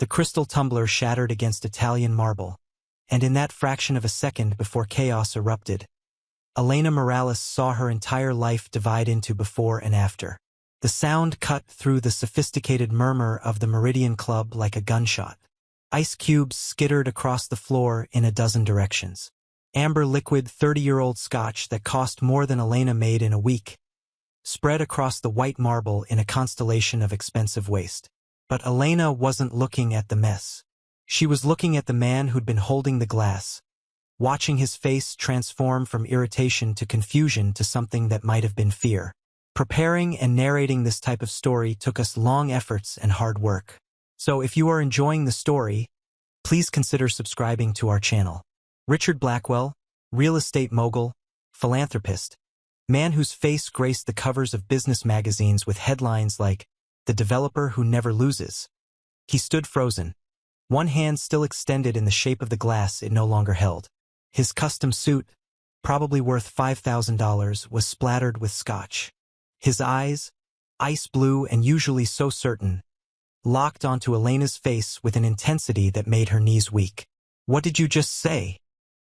The crystal tumbler shattered against Italian marble, and in that fraction of a second before chaos erupted, Elena Morales saw her entire life divide into before and after. The sound cut through the sophisticated murmur of the Meridian Club like a gunshot. Ice cubes skittered across the floor in a dozen directions. Amber liquid 30-year-old scotch that cost more than Elena made in a week spread across the white marble in a constellation of expensive waste. But Elena wasn't looking at the mess. She was looking at the man who'd been holding the glass, watching his face transform from irritation to confusion to something that might have been fear. Preparing and narrating this type of story took us long efforts and hard work. So if you are enjoying the story, please consider subscribing to our channel. Richard Blackwell, real estate mogul, philanthropist, man whose face graced the covers of business magazines with headlines like, "The Developer Who Never Loses." He stood frozen, one hand still extended in the shape of the glass it no longer held. His custom suit, probably worth $5,000, was splattered with scotch. His eyes, ice blue and usually so certain, locked onto Elena's face with an intensity that made her knees weak. "What did you just say?"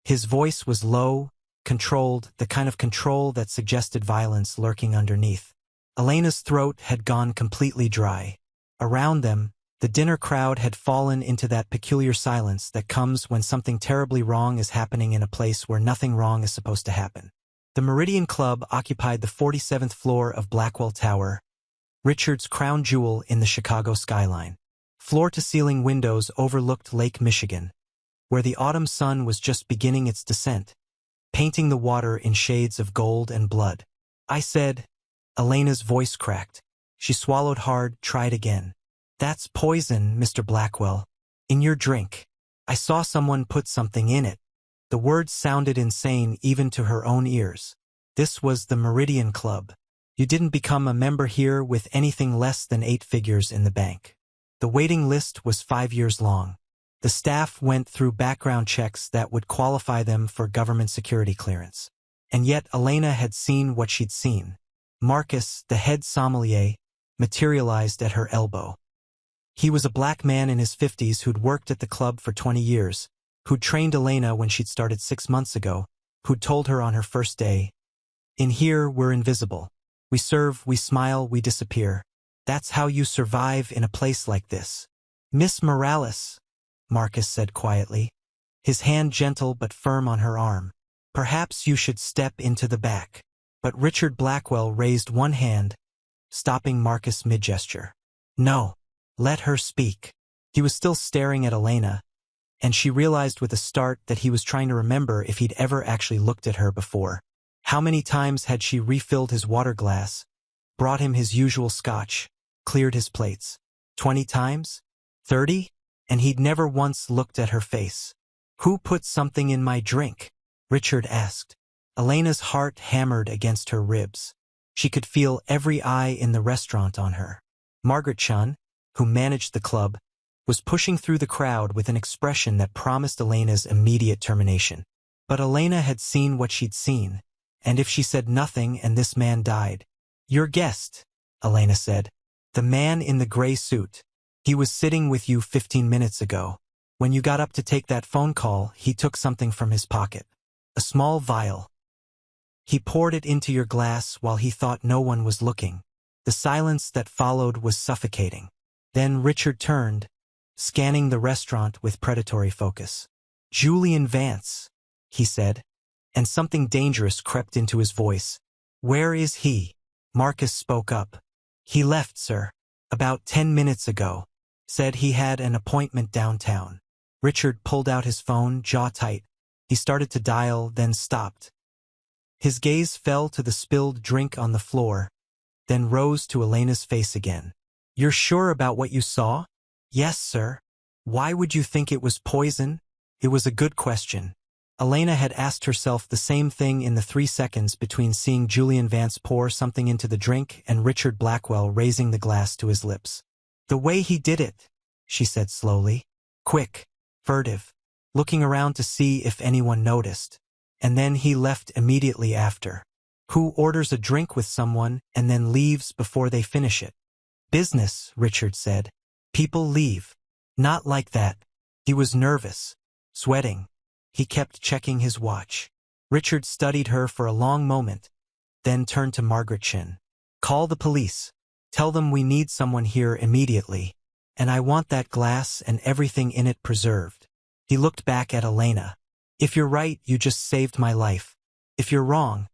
His voice was low, controlled, the kind of control that suggested violence lurking underneath. Elena's throat had gone completely dry. Around them, the dinner crowd had fallen into that peculiar silence that comes when something terribly wrong is happening in a place where nothing wrong is supposed to happen. The Meridian Club occupied the 47th floor of Blackwell Tower, Richard's crown jewel in the Chicago skyline. Floor-to-ceiling windows overlooked Lake Michigan, where the autumn sun was just beginning its descent, painting the water in shades of gold and blood. "I said," Elena's voice cracked. She swallowed hard, tried again. "That's poison, Mr. Blackwell. In your drink. I saw someone put something in it." The words sounded insane even to her own ears. This was the Meridian Club. You didn't become a member here with anything less than 8 figures in the bank. The waiting list was 5 years long. The staff went through background checks that would qualify them for government security clearance. And yet Elena had seen what she'd seen. Marcus, the head sommelier, materialized at her elbow. He was a black man in his 50s who'd worked at the club for 20 years, who'd trained Elena when she'd started 6 months ago, who'd told her on her first day, "In here, we're invisible. We serve, we smile, we disappear. That's how you survive in a place like this." "Miss Morales," Marcus said quietly, his hand gentle but firm on her arm. "Perhaps you should step into the back." But Richard Blackwell raised one hand, stopping Marcus mid-gesture. "No, let her speak." He was still staring at Elena, and she realized with a start that he was trying to remember if he'd ever actually looked at her before. How many times had she refilled his water glass, brought him his usual scotch, cleared his plates? 20 times? 30? And he'd never once looked at her face. "Who put something in my drink?" Richard asked. Elena's heart hammered against her ribs. She could feel every eye in the restaurant on her. Margaret Chun, who managed the club, was pushing through the crowd with an expression that promised Elena's immediate termination. But Elena had seen what she'd seen, and if she said nothing and this man died. "Your guest," Elena said. "The man in the gray suit. He was sitting with you 15 minutes ago. When you got up to take that phone call, he took something from his pocket. A small vial. He poured it into your glass while he thought no one was looking." The silence that followed was suffocating. Then Richard turned, scanning the restaurant with predatory focus. "Julian Vance," he said, and something dangerous crept into his voice. "Where is he?" Marcus spoke up. "He left, sir. About 10 minutes ago. Said he had an appointment downtown." Richard pulled out his phone, jaw tight. He started to dial, then stopped. His gaze fell to the spilled drink on the floor, then rose to Elena's face again. "You're sure about what you saw?" "Yes, sir." "Why would you think it was poison?" It was a good question. Elena had asked herself the same thing in the 3 seconds between seeing Julian Vance pour something into the drink and Richard Blackwell raising the glass to his lips. "The way he did it," she said slowly. "Quick, furtive, looking around to see if anyone noticed. And then he left immediately after. Who orders a drink with someone and then leaves before they finish it?" "Business," Richard said. "People leave." Not like that. He was nervous, sweating. He kept checking his watch. Richard studied her for a long moment, then turned to Margaret Chin. Call the police. Tell them we need someone here immediately, and I want that glass and everything in it preserved. He looked back at Elena. If you're right, you just saved my life. If you're wrong,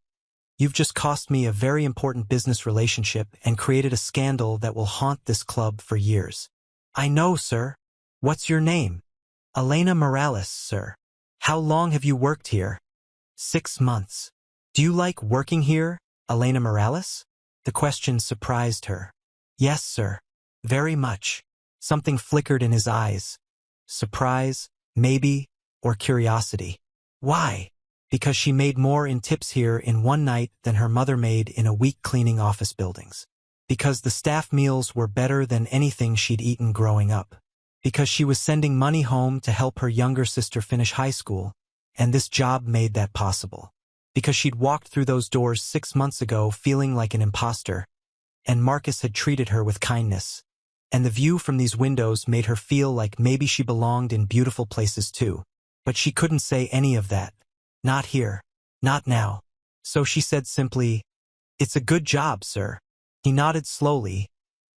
you've just cost me a very important business relationship and created a scandal that will haunt this club for years. I know, sir. What's your name? Elena Morales, sir. How long have you worked here? 6 months. Do you like working here, Elena Morales? The question surprised her. Yes, sir. Very much. Something flickered in his eyes. Surprise, maybe, or curiosity. Why? Because she made more in tips here in one night than her mother made in a week cleaning office buildings. Because the staff meals were better than anything she'd eaten growing up. Because she was sending money home to help her younger sister finish high school, and this job made that possible. Because she'd walked through those doors 6 months ago feeling like an imposter, and Marcus had treated her with kindness. And the view from these windows made her feel like maybe she belonged in beautiful places too. But she couldn't say any of that. Not here. Not now. So she said simply, "It's a good job, sir." He nodded slowly,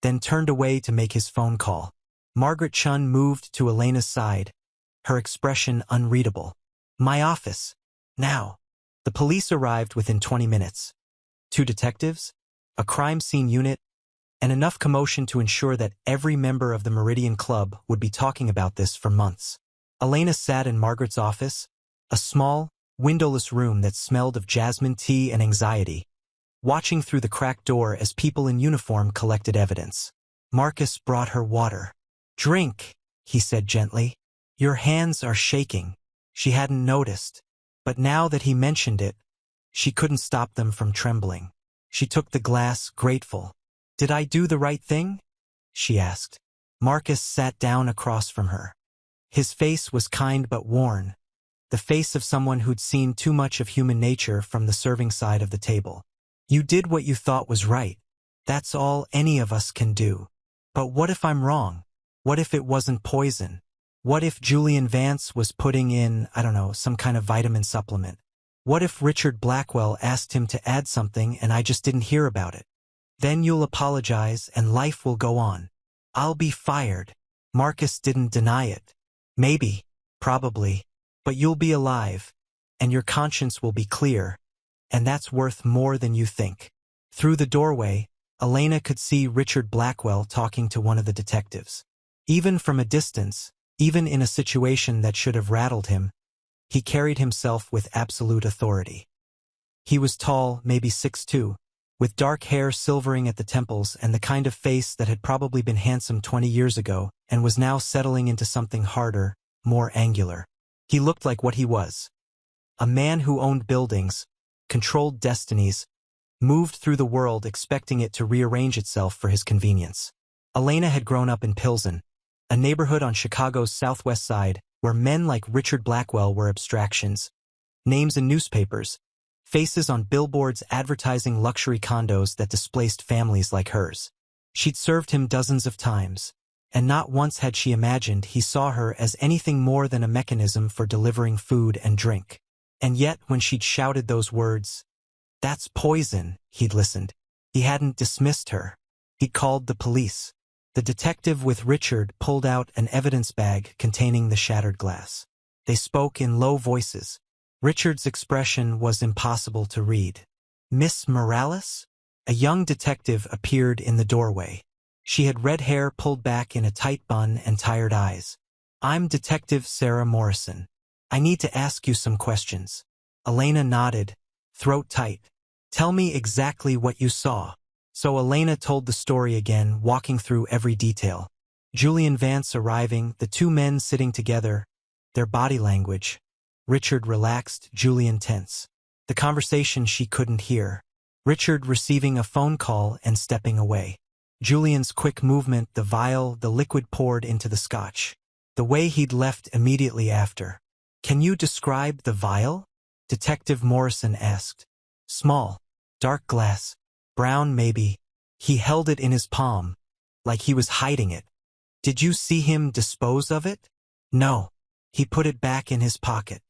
then turned away to make his phone call. Margaret Chun moved to Elena's side, her expression unreadable. My office. Now. The police arrived within 20 minutes. 2 detectives, a crime scene unit, and enough commotion to ensure that every member of the Meridian Club would be talking about this for months. Elena sat in Margaret's office, a small, windowless room that smelled of jasmine tea and anxiety, watching through the cracked door as people in uniform collected evidence. Marcus brought her water. Drink, he said gently. Your hands are shaking. She hadn't noticed, but now that he mentioned it, she couldn't stop them from trembling. She took the glass, grateful. Did I do the right thing? She asked. Marcus sat down across from her. His face was kind but worn, the face of someone who'd seen too much of human nature from the serving side of the table. You did what you thought was right. That's all any of us can do. But what if I'm wrong? What if it wasn't poison? What if Julian Vance was putting in, I don't know, some kind of vitamin supplement? What if Richard Blackwell asked him to add something and I just didn't hear about it? Then you'll apologize and life will go on. I'll be fired. Marcus didn't deny it. Maybe, probably, but you'll be alive, and your conscience will be clear, and that's worth more than you think. Through the doorway, Elena could see Richard Blackwell talking to one of the detectives. Even from a distance, even in a situation that should have rattled him, he carried himself with absolute authority. He was tall, maybe 6'2", with dark hair silvering at the temples and the kind of face that had probably been handsome 20 years ago and was now settling into something harder, more angular. He looked like what he was. A man who owned buildings, controlled destinies, moved through the world expecting it to rearrange itself for his convenience. Elena had grown up in Pilsen, a neighborhood on Chicago's southwest side where men like Richard Blackwell were abstractions, names in newspapers, faces on billboards advertising luxury condos that displaced families like hers. She'd served him dozens of times, and not once had she imagined he saw her as anything more than a mechanism for delivering food and drink. And yet, when she'd shouted those words, "That's poison," he'd listened. He hadn't dismissed her. He'd called the police. The detective with Richard pulled out an evidence bag containing the shattered glass. They spoke in low voices. Richard's expression was impossible to read. Miss Morales? A young detective appeared in the doorway. She had red hair pulled back in a tight bun and tired eyes. I'm Detective Sarah Morrison. I need to ask you some questions. Elena nodded, throat tight. Tell me exactly what you saw. So Elena told the story again, walking through every detail. Julian Vance arriving, the 2 men sitting together, their body language. Richard relaxed, Julian tense. The conversation she couldn't hear. Richard receiving a phone call and stepping away. Julian's quick movement, the vial, the liquid poured into the scotch. The way he'd left immediately after. Can you describe the vial? Detective Morrison asked. Small, dark glass, brown maybe. He held it in his palm, like he was hiding it. Did you see him dispose of it? No. He put it back in his pocket.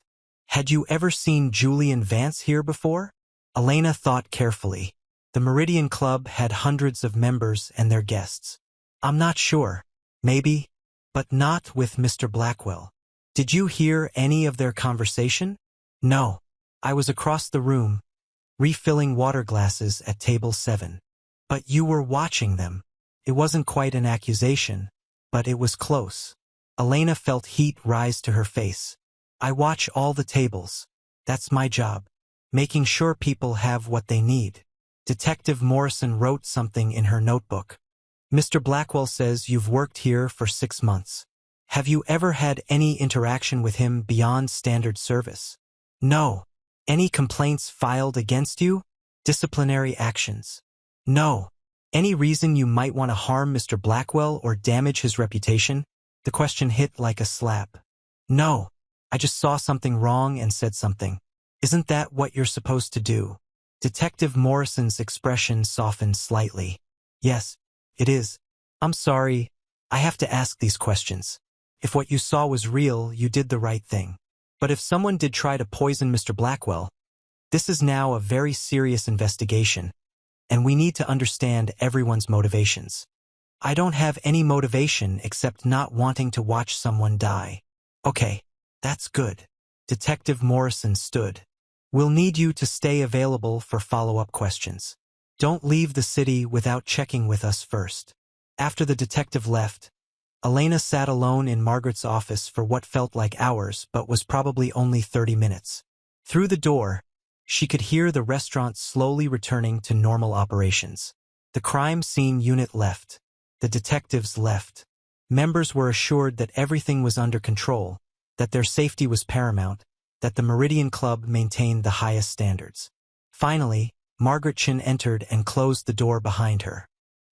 Had you ever seen Julian Vance here before? Elena thought carefully. The Meridian Club had hundreds of members and their guests. I'm not sure. Maybe. But not with Mr. Blackwell. Did you hear any of their conversation? No. I was across the room, refilling water glasses at table 7. But you were watching them. It wasn't quite an accusation, but it was close. Elena felt heat rise to her face. I watch all the tables. That's my job. Making sure people have what they need. Detective Morrison wrote something in her notebook. Mr. Blackwell says you've worked here for 6 months. Have you ever had any interaction with him beyond standard service? No. Any complaints filed against you? Disciplinary actions? No. Any reason you might want to harm Mr. Blackwell or damage his reputation? The question hit like a slap. No. I just saw something wrong and said something. Isn't that what you're supposed to do? Detective Morrison's expression softened slightly. Yes, it is. I'm sorry. I have to ask these questions. If what you saw was real, you did the right thing. But if someone did try to poison Mr. Blackwell, this is now a very serious investigation, and we need to understand everyone's motivations. I don't have any motivation except not wanting to watch someone die. Okay, that's good. Detective Morrison stood. We'll need you to stay available for follow-up questions. Don't leave the city without checking with us first. After the detective left, Elena sat alone in Margaret's office for what felt like hours but was probably only 30 minutes. Through the door, she could hear the restaurant slowly returning to normal operations. The crime scene unit left. The detectives left. Members were assured that everything was under control, that their safety was paramount, that the Meridian Club maintained the highest standards. Finally, Margaret Chin entered and closed the door behind her.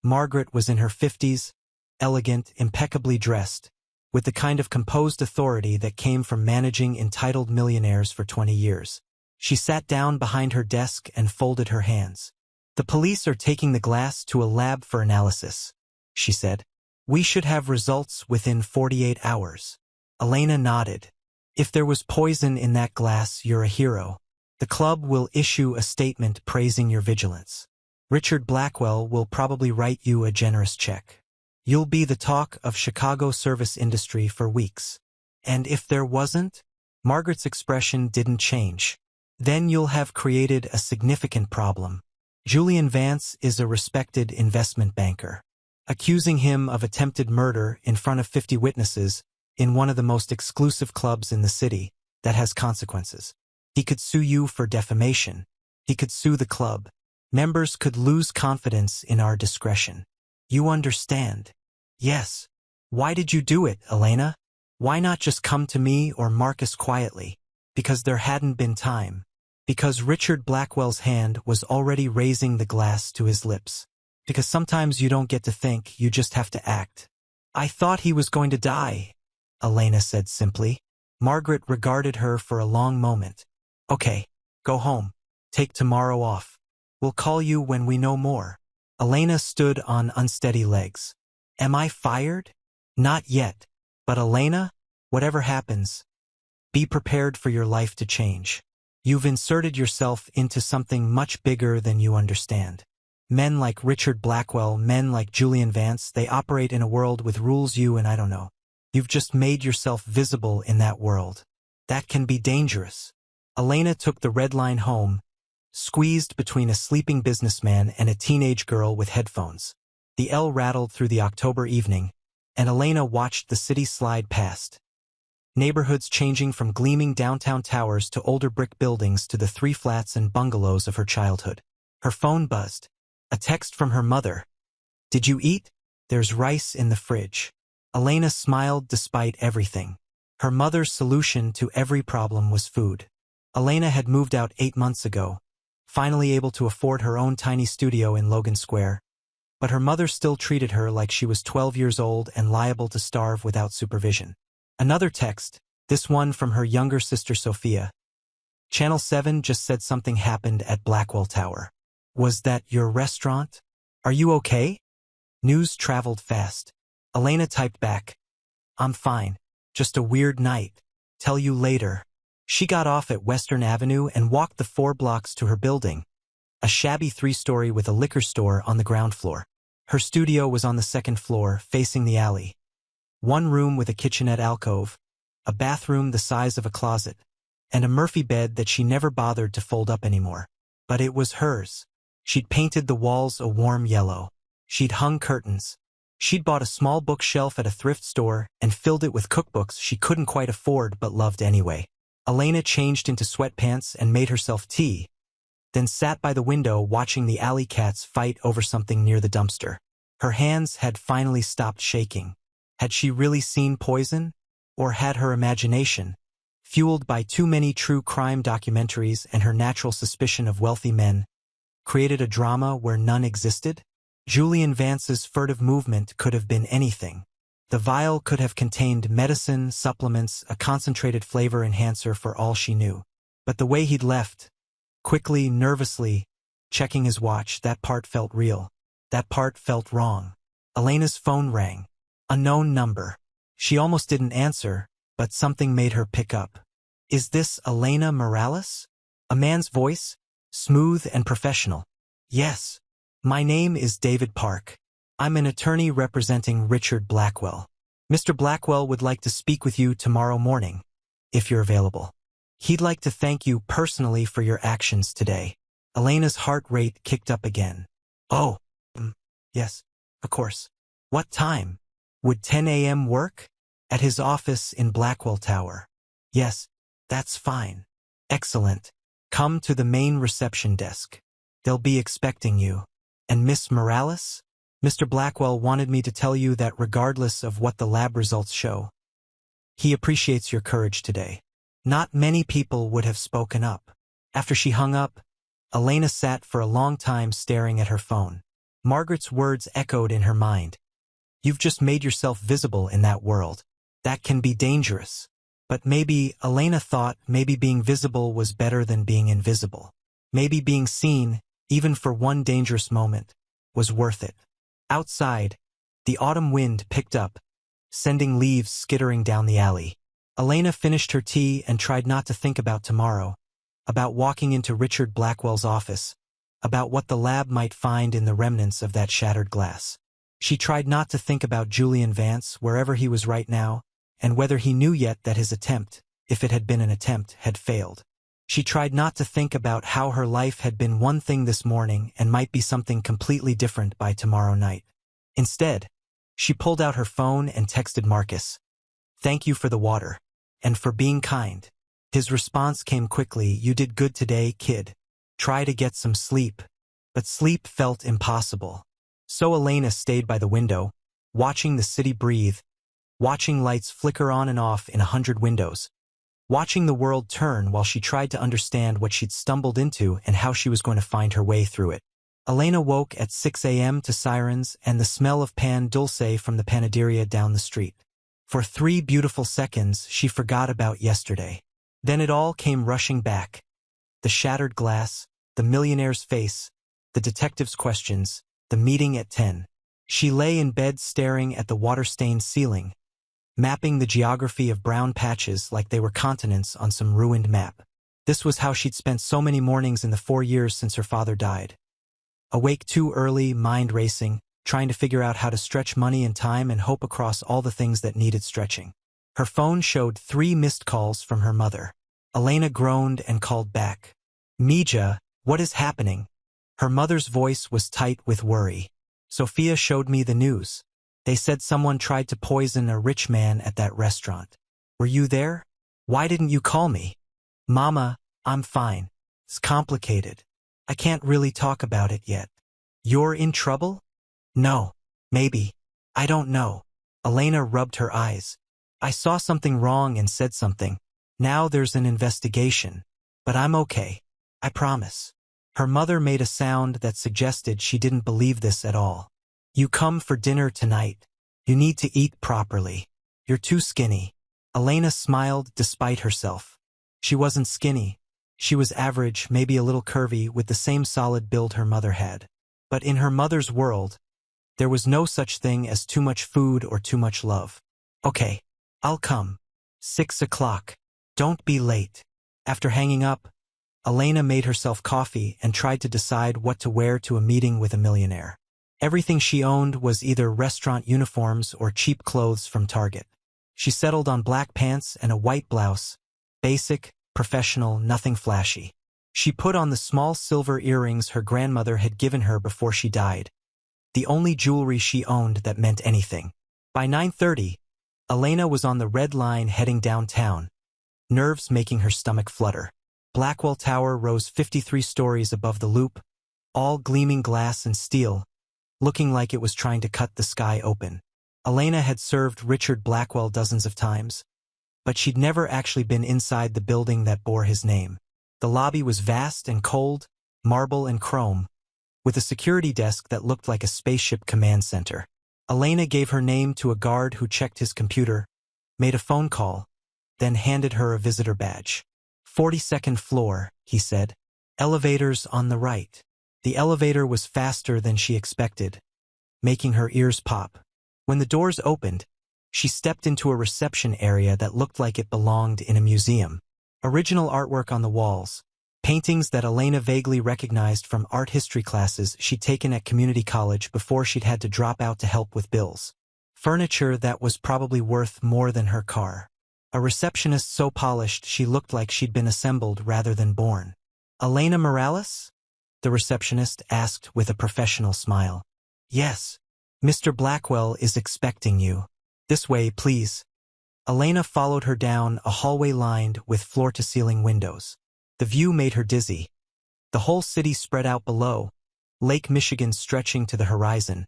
Margaret was in her 50s, elegant, impeccably dressed, with the kind of composed authority that came from managing entitled millionaires for 20 years. She sat down behind her desk and folded her hands. The police are taking the glass to a lab for analysis, she said. We should have results within 48 hours. Elena nodded. If there was poison in that glass, you're a hero. The club will issue a statement praising your vigilance. Richard Blackwell will probably write you a generous check. You'll be the talk of Chicago service industry for weeks. And if there wasn't? Margaret's expression didn't change. Then you'll have created a significant problem. Julian Vance is a respected investment banker. Accusing him of attempted murder in front of 50 witnesses in one of the most exclusive clubs in the city, that has consequences. He could sue you for defamation. He could sue the club. Members could lose confidence in our discretion. You understand? Yes. Why did you do it, Elena? Why not just come to me or Marcus quietly? Because there hadn't been time. Because Richard Blackwell's hand was already raising the glass to his lips. Because sometimes you don't get to think, you just have to act. I thought he was going to die, Elena said simply. Margaret regarded her for a long moment. Okay, go home. Take tomorrow off. We'll call you when we know more. Elena stood on unsteady legs. Am I fired? Not yet. But Elena, whatever happens, be prepared for your life to change. You've inserted yourself into something much bigger than you understand. Men like Richard Blackwell, men like Julian Vance, they operate in a world with rules you and I don't know. You've just made yourself visible in that world. That can be dangerous. Elena took the red line home, squeezed between a sleeping businessman and a teenage girl with headphones. The L rattled through the October evening, and Elena watched the city slide past. Neighborhoods changing from gleaming downtown towers to older brick buildings to the 3 flats and bungalows of her childhood. Her phone buzzed. A text from her mother. Did you eat? There's rice in the fridge. Elena smiled despite everything. Her mother's solution to every problem was food. Elena had moved out 8 months ago, finally able to afford her own tiny studio in Logan Square. But her mother still treated her like she was 12 years old and liable to starve without supervision. Another text, this one from her younger sister Sophia. Channel 7 just said something happened at Blackwell Tower. Was that your restaurant? Are you okay? News traveled fast. Elena typed back, "I'm fine. Just a weird night. Tell you later." She got off at Western Avenue and walked the 4 blocks to her building, a shabby 3-story with a liquor store on the ground floor. Her studio was on the 2nd floor, facing the alley. 1 room with a kitchenette alcove, a bathroom the size of a closet, and a Murphy bed that she never bothered to fold up anymore. But it was hers. She'd painted the walls a warm yellow. She'd hung curtains. She'd bought a small bookshelf at a thrift store and filled it with cookbooks she couldn't quite afford but loved anyway. Elena changed into sweatpants and made herself tea, then sat by the window watching the alley cats fight over something near the dumpster. Her hands had finally stopped shaking. Had she really seen poison? Or had her imagination, fueled by too many true crime documentaries and her natural suspicion of wealthy men, created a drama where none existed? Julian Vance's furtive movement could have been anything. The vial could have contained medicine, supplements, a concentrated flavor enhancer for all she knew. But the way he'd left, quickly, nervously, checking his watch, that part felt real. That part felt wrong. Elena's phone rang. Unknown number. She almost didn't answer, but something made her pick up. "Is this Elena Morales?" A man's voice, smooth and professional. "Yes. My name is David Park. I'm an attorney representing Richard Blackwell. Mr. Blackwell would like to speak with you tomorrow morning, if you're available. He'd like to thank you personally for your actions today." Elena's heart rate kicked up again. "Oh, yes, of course. What time? Would 10 a.m. work? At his office in Blackwell Tower." "Yes, that's fine." "Excellent. Come to the main reception desk. They'll be expecting you." "And Miss Morales? Mr. Blackwell wanted me to tell you that regardless of what the lab results show, he appreciates your courage today." Not many people would have spoken up. After she hung up, Elena sat for a long time staring at her phone. Margaret's words echoed in her mind. "You've just made yourself visible in that world. That can be dangerous." But maybe, Elena thought, maybe being visible was better than being invisible. Maybe being seen, even for one dangerous moment, was worth it. Outside, the autumn wind picked up, sending leaves skittering down the alley. Elena finished her tea and tried not to think about tomorrow, about walking into Richard Blackwell's office, about what the lab might find in the remnants of that shattered glass. She tried not to think about Julian Vance, wherever he was right now, and whether he knew yet that his attempt, if it had been an attempt, had failed. She tried not to think about how her life had been one thing this morning and might be something completely different by tomorrow night. Instead, she pulled out her phone and texted Marcus, "Thank you for the water. And for being kind." His response came quickly, "You did good today, kid. Try to get some sleep." But sleep felt impossible. So Elena stayed by the window, watching the city breathe, watching lights flicker on and off in 100 windows, watching the world turn while she tried to understand what she'd stumbled into and how she was going to find her way through it. Elena woke at 6 a.m. to sirens and the smell of pan dulce from the panaderia down the street. For 3 beautiful seconds, she forgot about yesterday. Then it all came rushing back. The shattered glass, the millionaire's face, the detective's questions, the meeting at 10. She lay in bed staring at the water-stained ceiling, mapping the geography of brown patches like they were continents on some ruined map. This was how she'd spent so many mornings in the 4 years since her father died. Awake too early, mind racing, trying to figure out how to stretch money and time and hope across all the things that needed stretching. Her phone showed 3 missed calls from her mother. Elena groaned and called back. "Mija, what is happening?" Her mother's voice was tight with worry. "Sophia showed me the news. They said someone tried to poison a rich man at that restaurant. Were you there? Why didn't you call me?" "Mama, I'm fine. It's complicated. I can't really talk about it yet." "You're in trouble?" "No. Maybe. I don't know." Elena rubbed her eyes. "I saw something wrong and said something. Now there's an investigation. But I'm okay. I promise." Her mother made a sound that suggested she didn't believe this at all. "You come for dinner tonight. You need to eat properly. You're too skinny." Elena smiled despite herself. She wasn't skinny. She was average, maybe a little curvy, with the same solid build her mother had. But in her mother's world, There was no such thing as too much food or too much love. Okay, I'll come. 6 o'clock. Don't be late. After hanging up, Elena made herself coffee and tried to decide what to wear to a meeting with a millionaire. Everything she owned was either restaurant uniforms or cheap clothes from Target. She settled on black pants and a white blouse. Basic, professional, nothing flashy. She put on the small silver earrings her grandmother had given her before she died, the only jewelry she owned that meant anything. By 9:30, Elena was on the red line heading downtown, nerves making her stomach flutter. Blackwell Tower rose 53 stories above the loop, all gleaming glass and steel, looking like it was trying to cut the sky open. Elena had served Richard Blackwell dozens of times, but she'd never actually been inside the building that bore his name. The lobby was vast and cold, marble and chrome, with a security desk that looked like a spaceship command center. Elena gave her name to a guard who checked his computer, made a phone call, then handed her a visitor badge. 42nd floor, he said. Elevators on the right. The elevator was faster than she expected, making her ears pop. When the doors opened, she stepped into a reception area that looked like it belonged in a museum. Original artwork on the walls, paintings that Elena vaguely recognized from art history classes she'd taken at community college before she'd had to drop out to help with bills. Furniture that was probably worth more than her car. A receptionist so polished she looked like she'd been assembled rather than born. Elena Morales? The receptionist asked with a professional smile. Yes. Mr. Blackwell is expecting you. This way, please. Elena followed her down a hallway lined with floor-to-ceiling windows. The view made her dizzy. The whole city spread out below, Lake Michigan stretching to the horizon,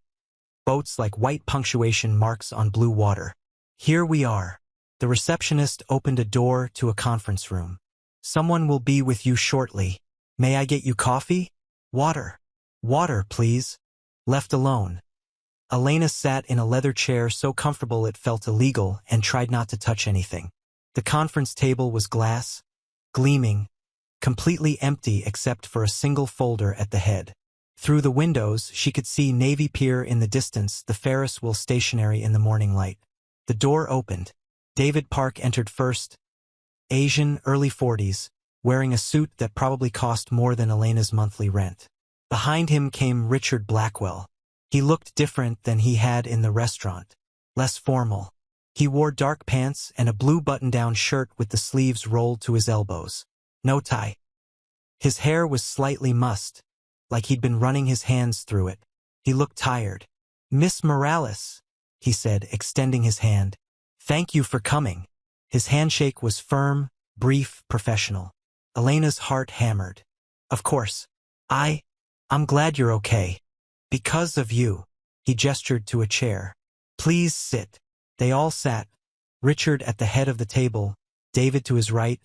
boats like white punctuation marks on blue water. Here we are. The receptionist opened a door to a conference room. Someone will be with you shortly. May I get you coffee? Water. Water, please. Left alone. Elena sat in a leather chair so comfortable it felt illegal and tried not to touch anything. The conference table was glass, gleaming, completely empty except for a single folder at the head. Through the windows, she could see Navy Pier in the distance, the Ferris wheel stationary in the morning light. The door opened. David Park entered first, Asian, early 40s, wearing a suit that probably cost more than Elena's monthly rent. Behind him came Richard Blackwell. He looked different than he had in the restaurant, less formal. He wore dark pants and a blue button-down shirt with the sleeves rolled to his elbows. No tie. His hair was slightly mussed, like he'd been running his hands through it. He looked tired. Miss Morales, he said, extending his hand. Thank you for coming. His handshake was firm, brief, professional. Elena's heart hammered. Of course. I'm glad you're okay. Because of you. He gestured to a chair. Please sit. They all sat. Richard at the head of the table, David to his right,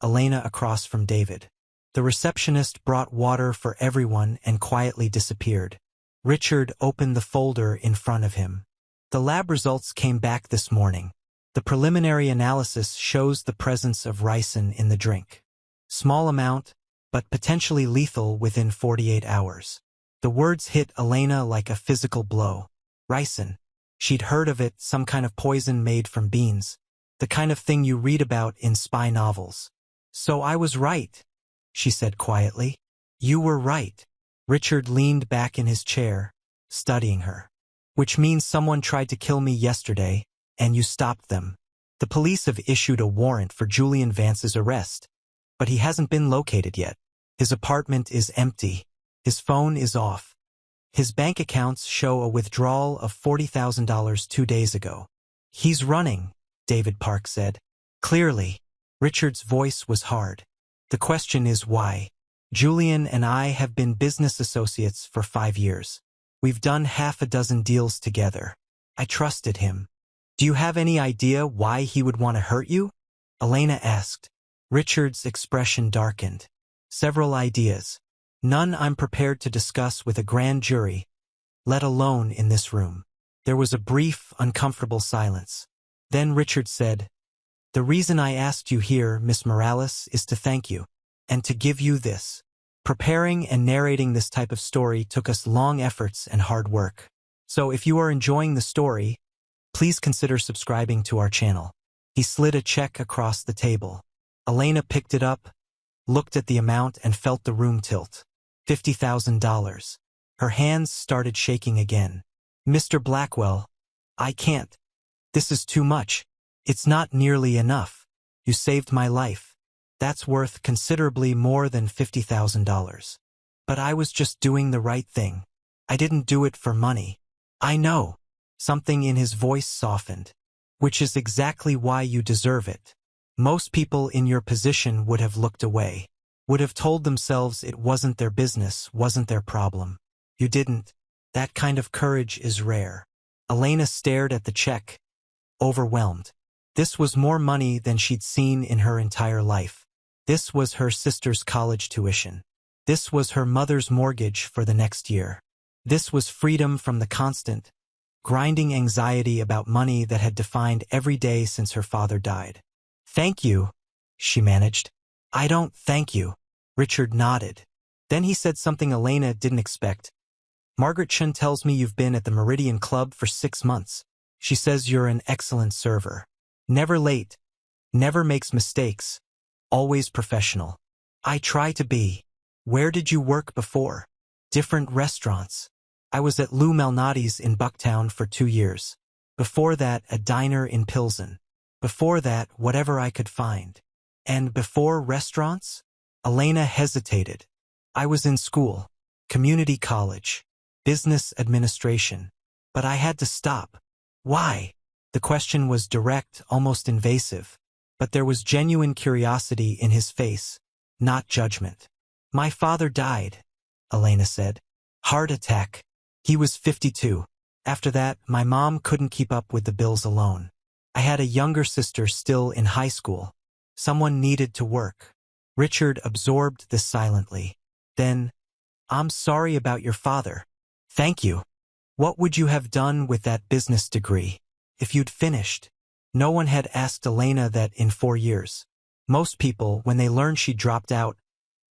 Elena across from David. The receptionist brought water for everyone and quietly disappeared. Richard opened the folder in front of him. The lab results came back this morning. The preliminary analysis shows the presence of ricin in the drink. Small amount, but potentially lethal within 48 hours. The words hit Elena like a physical blow. Ricin. She'd heard of it, some kind of poison made from beans. The kind of thing you read about in spy novels. So I was right, she said quietly. You were right. Richard leaned back in his chair, studying her. Which means someone tried to kill me yesterday, and you stopped them. The police have issued a warrant for Julian Vance's arrest. But he hasn't been located yet. His apartment is empty. His phone is off. His bank accounts show a withdrawal of $40,000 2 days ago. He's running, David Park said. Clearly. Richard's voice was hard. The question is why? Julian and I have been business associates for 5 years. We've done half a dozen deals together. I trusted him. Do you have any idea why he would want to hurt you? Elena asked. Richard's expression darkened. Several ideas. None I'm prepared to discuss with a grand jury, let alone in this room. There was a brief, uncomfortable silence. Then Richard said, The reason I asked you here, Miss Morales, is to thank you, and to give you this. Preparing and narrating this type of story took us long efforts and hard work. So if you are enjoying the story, please consider subscribing to our channel. He slid a check across the table. Elena picked it up, looked at the amount and felt the room tilt. $50,000. Her hands started shaking again. Mr. Blackwell, I can't. This is too much. It's not nearly enough. You saved my life. That's worth considerably more than $50,000. But I was just doing the right thing. I didn't do it for money. I know. Something in his voice softened. Which is exactly why you deserve it. Most people in your position would have looked away. Would have told themselves it wasn't their business, wasn't their problem. You didn't. That kind of courage is rare. Elena stared at the check, overwhelmed. This was more money than she'd seen in her entire life. This was her sister's college tuition. This was her mother's mortgage for the next year. This was freedom from the constant, grinding anxiety about money that had defined every day since her father died. Thank you, she managed. I don't thank you. Richard nodded. Then he said something Elena didn't expect. Margaret Chen tells me you've been at the Meridian Club for 6 months. She says you're an excellent server. Never late. Never makes mistakes. Always professional. I try to be. Where did you work before? Different restaurants. I was at Lou Malnati's in Bucktown for 2 years. Before that, a diner in Pilsen. Before that, whatever I could find. And before restaurants? Elena hesitated. I was in school. Community college. Business administration. But I had to stop. Why? The question was direct, almost invasive. But there was genuine curiosity in his face, not judgment. My father died, Elena said. Heart attack. He was 52. After that, my mom couldn't keep up with the bills alone. I had a younger sister still in high school. Someone needed to work. Richard absorbed this silently. Then, I'm sorry about your father. Thank you. What would you have done with that business degree if you'd finished? No one had asked Elena that in 4 years. Most people, when they learned she dropped out,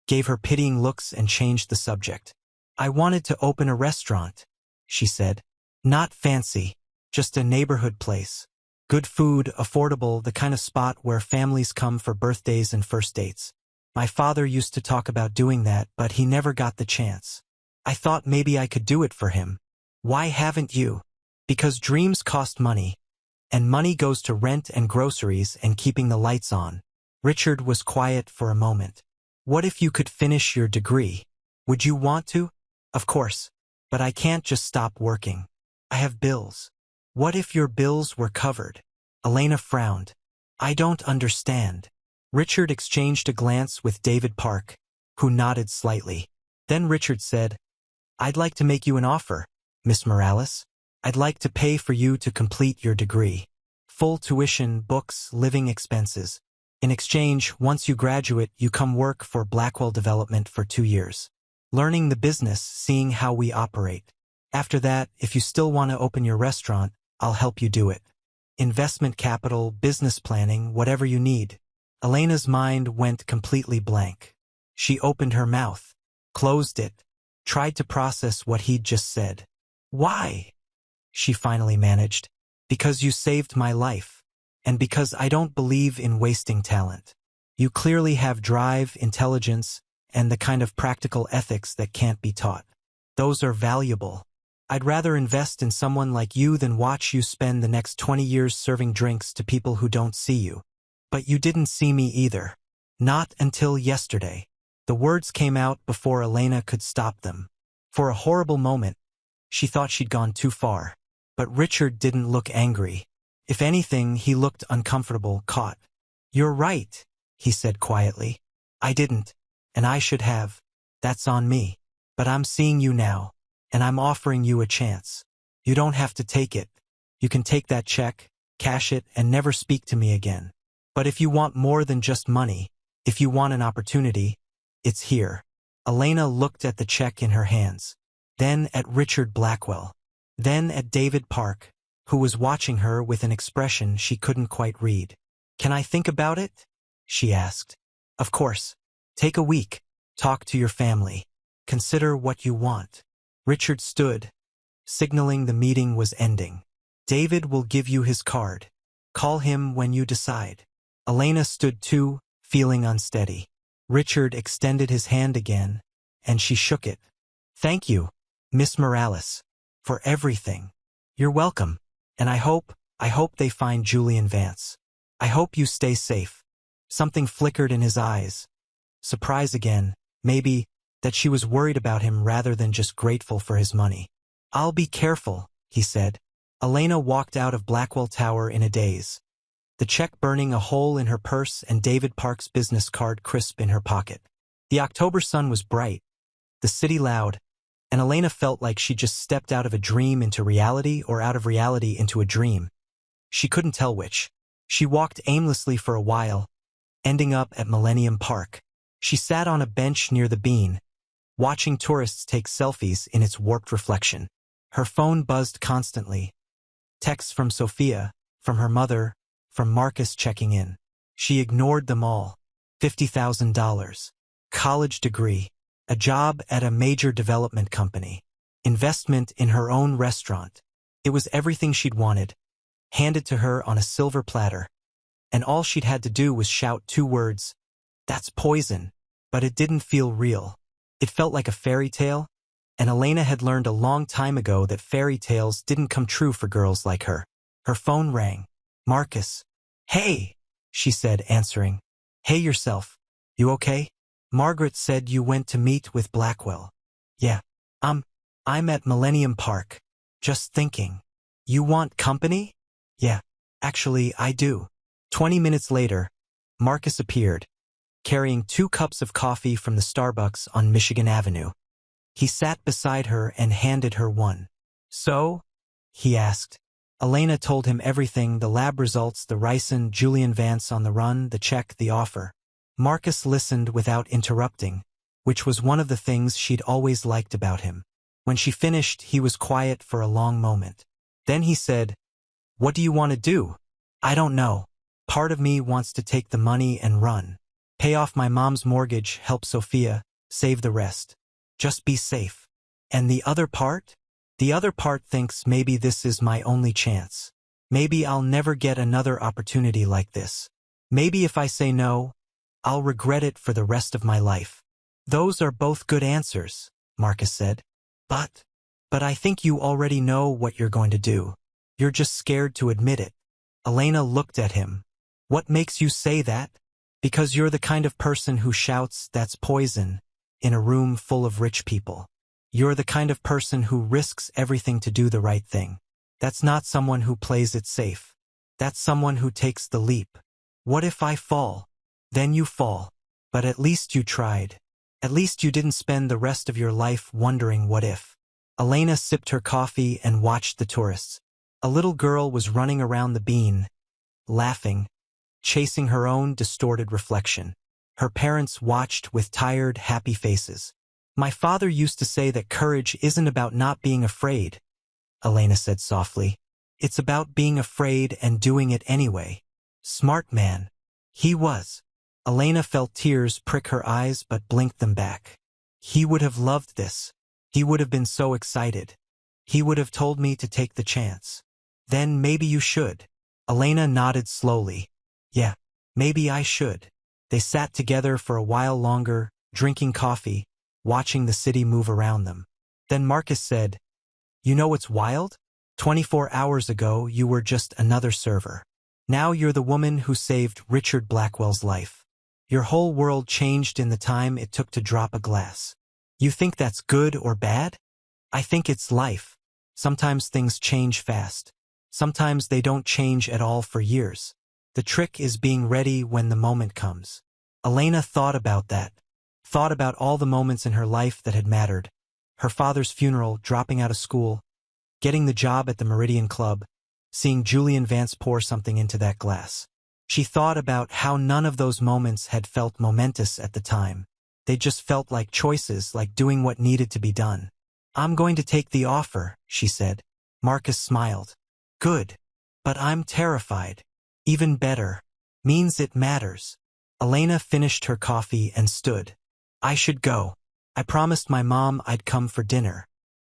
gave her pitying looks and changed the subject. I wanted to open a restaurant, she said. Not fancy, just a neighborhood place. Good food, affordable, the kind of spot where families come for birthdays and first dates. My father used to talk about doing that, but he never got the chance. I thought maybe I could do it for him. Why haven't you? Because dreams cost money. And money goes to rent and groceries and keeping the lights on. Richard was quiet for a moment. What if you could finish your degree? Would you want to? Of course. But I can't just stop working. I have bills. What if your bills were covered? Elena frowned. I don't understand. Richard exchanged a glance with David Park, who nodded slightly. Then Richard said, I'd like to make you an offer, Miss Morales. I'd like to pay for you to complete your degree. Full tuition, books, living expenses. In exchange, once you graduate, you come work for Blackwell Development for 2 years. Learning the business, seeing how we operate. After that, if you still want to open your restaurant, I'll help you do it. Investment capital, business planning, whatever you need. Elena's mind went completely blank. She opened her mouth, closed it, tried to process what he'd just said. Why? She finally managed. Because you saved my life. And because I don't believe in wasting talent. You clearly have drive, intelligence, and the kind of practical ethics that can't be taught. Those are valuable. I'd rather invest in someone like you than watch you spend the next 20 years serving drinks to people who don't see you. But you didn't see me either. Not until yesterday. The words came out before Elena could stop them. For a horrible moment, she thought she'd gone too far. But Richard didn't look angry. If anything, he looked uncomfortable, caught. You're right, he said quietly. I didn't, and I should have. That's on me. But I'm seeing you now, and I'm offering you a chance. You don't have to take it. You can take that check, cash it, and never speak to me again. But if you want more than just money, if you want an opportunity, it's here. Elena looked at the check in her hands, then at Richard Blackwell, then at David Park, who was watching her with an expression she couldn't quite read. Can I think about it? She asked. Of course. Take a week. Talk to your family. Consider what you want. Richard stood, signaling the meeting was ending. David will give you his card. Call him when you decide. Elena stood too, feeling unsteady. Richard extended his hand again, and she shook it. Thank you, Miss Morales, for everything. You're welcome. And I hope they find Julian Vance. I hope you stay safe. Something flickered in his eyes. Surprise again, maybe, that she was worried about him rather than just grateful for his money. I'll be careful, he said. Elena walked out of Blackwell Tower in a daze. The check burning a hole in her purse and David Park's business card crisp in her pocket. The October sun was bright, the city loud, and Elena felt like she just stepped out of a dream into reality or out of reality into a dream. She couldn't tell which. She walked aimlessly for a while, ending up at Millennium Park. She sat on a bench near the bean, watching tourists take selfies in its warped reflection. Her phone buzzed constantly. Texts from Sophia, from her mother, from Marcus checking in. She ignored them all. $50,000. College degree. A job at a major development company. Investment in her own restaurant. It was everything she'd wanted, handed to her on a silver platter. And all she'd had to do was shout 2 words. That's poison. But it didn't feel real. It felt like a fairy tale, and Elena had learned a long time ago that fairy tales didn't come true for girls like her. Her phone rang. Marcus. Hey, she said, answering. Hey yourself. You okay? Margaret said you went to meet with Blackwell. Yeah. I'm at Millennium Park. Just thinking. You want company? Yeah. Actually, I do. 20 minutes later, Marcus appeared, carrying 2 cups of coffee from the Starbucks on Michigan Avenue. He sat beside her and handed her one. So? He asked. Elena told him everything, the lab results, the ricin, Julian Vance on the run, the check, the offer. Marcus listened without interrupting, which was one of the things she'd always liked about him. When she finished, he was quiet for a long moment. Then he said, What do you want to do? I don't know. Part of me wants to take the money and run. Pay off my mom's mortgage, help Sophia, save the rest. Just be safe. And the other part? The other part thinks maybe this is my only chance. Maybe I'll never get another opportunity like this. Maybe if I say no, I'll regret it for the rest of my life. Those are both good answers, Marcus said. But I think you already know what you're going to do. You're just scared to admit it. Elena looked at him. What makes you say that? Because you're the kind of person who shouts, that's poison, in a room full of rich people. You're the kind of person who risks everything to do the right thing. That's not someone who plays it safe. That's someone who takes the leap. What if I fall? Then you fall. But at least you tried. At least you didn't spend the rest of your life wondering what if. Elena sipped her coffee and watched the tourists. A little girl was running around the bean, laughing, chasing her own distorted reflection. Her parents watched with tired, happy faces. My father used to say that courage isn't about not being afraid, Elena said softly. It's about being afraid and doing it anyway. Smart man. He was. Elena felt tears prick her eyes but blinked them back. He would have loved this. He would have been so excited. He would have told me to take the chance. Then maybe you should. Elena nodded slowly. Yeah, maybe I should. They sat together for a while longer, drinking coffee, watching the city move around them. Then Marcus said, You know what's wild? 24 hours ago you were just another server. Now you're the woman who saved Richard Blackwell's life. Your whole world changed in the time it took to drop a glass. You think that's good or bad? I think it's life. Sometimes things change fast. Sometimes they don't change at all for years. The trick is being ready when the moment comes. Elena thought about that. Thought about all the moments in her life that had mattered. Her father's funeral, dropping out of school, getting the job at the Meridian Club, seeing Julian Vance pour something into that glass. She thought about how none of those moments had felt momentous at the time. They just felt like choices, like doing what needed to be done. I'm going to take the offer, she said. Marcus smiled. Good. But I'm terrified. Even better. Means it matters. Elena finished her coffee and stood. I should go. I promised my mom I'd come for dinner.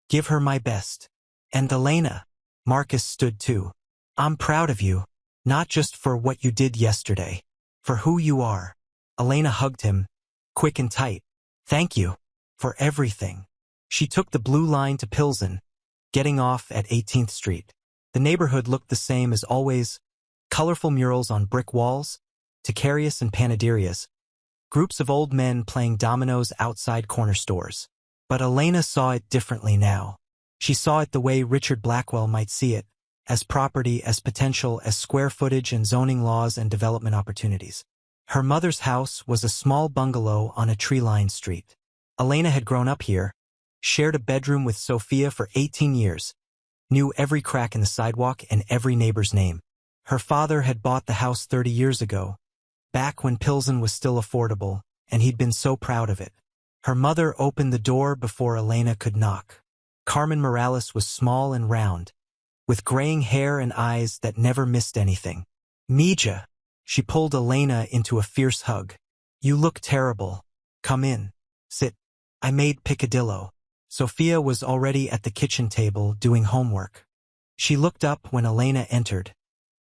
Give her my best. And Elena, Marcus stood too. I'm proud of you, not just for what you did yesterday, for who you are. Elena hugged him, quick and tight. Thank you for everything. She took the blue line to Pilsen, getting off at 18th Street. The neighborhood looked the same as always, colorful murals on brick walls, Ticarius and Panaderias, groups of old men playing dominoes outside corner stores. But Elena saw it differently now. She saw it the way Richard Blackwell might see it, as property, as potential, as square footage and zoning laws and development opportunities. Her mother's house was a small bungalow on a tree-lined street. Elena had grown up here, shared a bedroom with Sophia for 18 years, knew every crack in the sidewalk and every neighbor's name. Her father had bought the house 30 years ago, back when Pilsen was still affordable, and he'd been so proud of it. Her mother opened the door before Elena could knock. Carmen Morales was small and round, with graying hair and eyes that never missed anything. Mija, she pulled Elena into a fierce hug. You look terrible. Come in. Sit. I made picadillo. Sophia was already at the kitchen table doing homework. She looked up when Elena entered,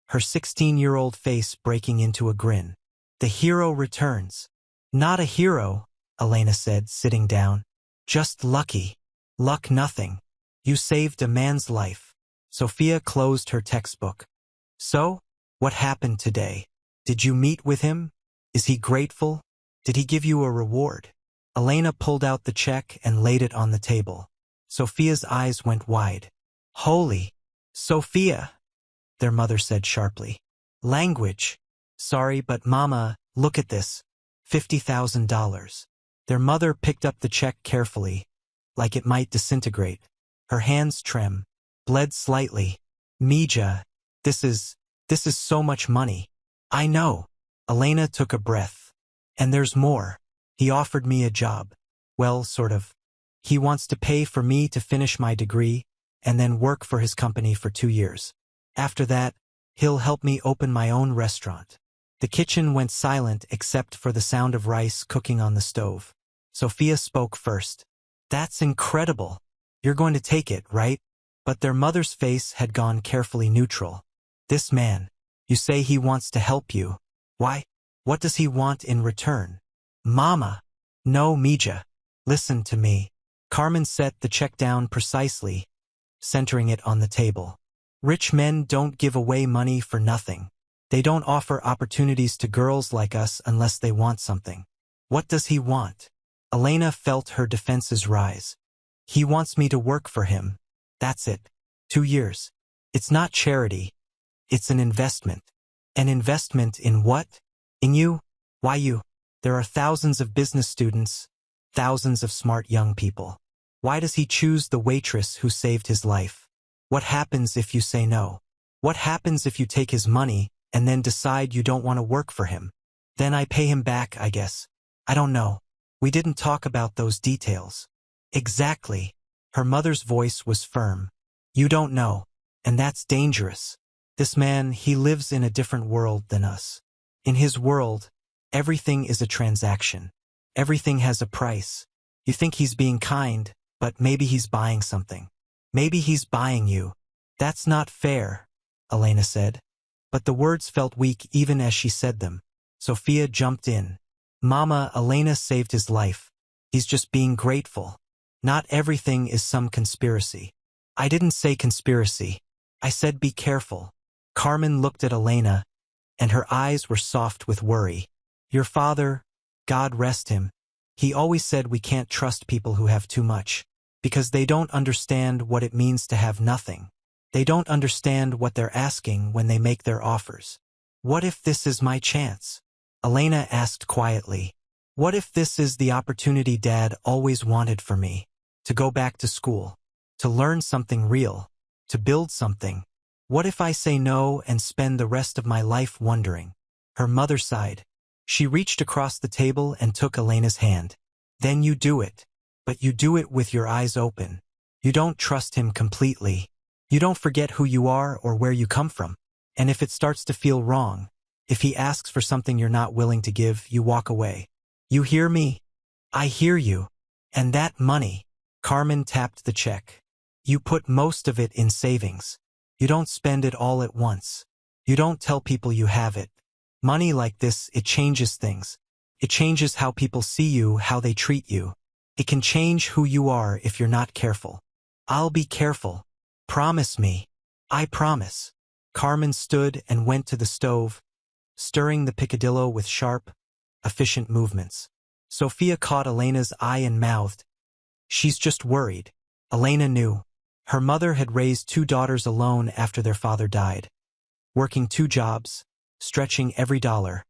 her 16-year-old face breaking into a grin. The hero returns. Not a hero, Elena said, sitting down. Just lucky. Luck nothing. You saved a man's life. Sophia closed her textbook. So, what happened today? Did you meet with him? Is he grateful? Did he give you a reward? Elena pulled out the check and laid it on the table. Sophia's eyes went wide. Holy! Sophia! Their mother said sharply. Language! Sorry, but Mama, look at this. $50,000. Their mother picked up the check carefully, like it might disintegrate. Her hands bled slightly. Mija, this is so much money. I know. Elena took a breath. And there's more. He offered me a job. Well, sort of. He wants to pay for me to finish my degree and then work for his company for 2 years. After that, he'll help me open my own restaurant. The kitchen went silent except for the sound of rice cooking on the stove. Sophia spoke first. That's incredible. You're going to take it, right? But their mother's face had gone carefully neutral. This man, you say he wants to help you. Why? What does he want in return? Mama. No, Mija. Listen to me. Carmen set the check down precisely, centering it on the table. Rich men don't give away money for nothing. They don't offer opportunities to girls like us unless they want something. What does he want? Elena felt her defenses rise. He wants me to work for him. That's it. 2 years. It's not charity. It's an investment. An investment in what? In you? Why you? There are thousands of business students, thousands of smart young people. Why does he choose the waitress who saved his life? What happens if you say no? What happens if you take his money and then decide you don't want to work for him? Then I pay him back, I guess. I don't know. We didn't talk about those details. Exactly. Her mother's voice was firm. You don't know. And that's dangerous. This man, he lives in a different world than us. In his world, everything is a transaction. Everything has a price. You think he's being kind, but maybe he's buying something. Maybe he's buying you. That's not fair, Elena said. But the words felt weak even as she said them. Sophia jumped in. Mama, Elena saved his life. He's just being grateful. Not everything is some conspiracy. I didn't say conspiracy. I said be careful. Carmen looked at Elena, and her eyes were soft with worry. Your father, God rest him, he always said we can't trust people who have too much, because they don't understand what it means to have nothing. They don't understand what they're asking when they make their offers. What if this is my chance? Elena asked quietly. What if this is the opportunity Dad always wanted for me? To go back to school, to learn something real, to build something. What if I say no and spend the rest of my life wondering? Her mother sighed. She reached across the table and took Elena's hand. Then you do it. But you do it with your eyes open. You don't trust him completely. You don't forget who you are or where you come from. And if it starts to feel wrong, if he asks for something you're not willing to give, you walk away. You hear me? I hear you. And that money. Carmen tapped the check. You put most of it in savings. You don't spend it all at once. You don't tell people you have it. Money like this, it changes things. It changes how people see you, how they treat you. It can change who you are if you're not careful. I'll be careful. Promise me. I promise. Carmen stood and went to the stove, stirring the picadillo with sharp, efficient movements. Sophia caught Elena's eye and mouthed, "She's just worried." Elena knew. Her mother had raised 2 daughters alone after their father died, working 2 jobs, stretching every dollar,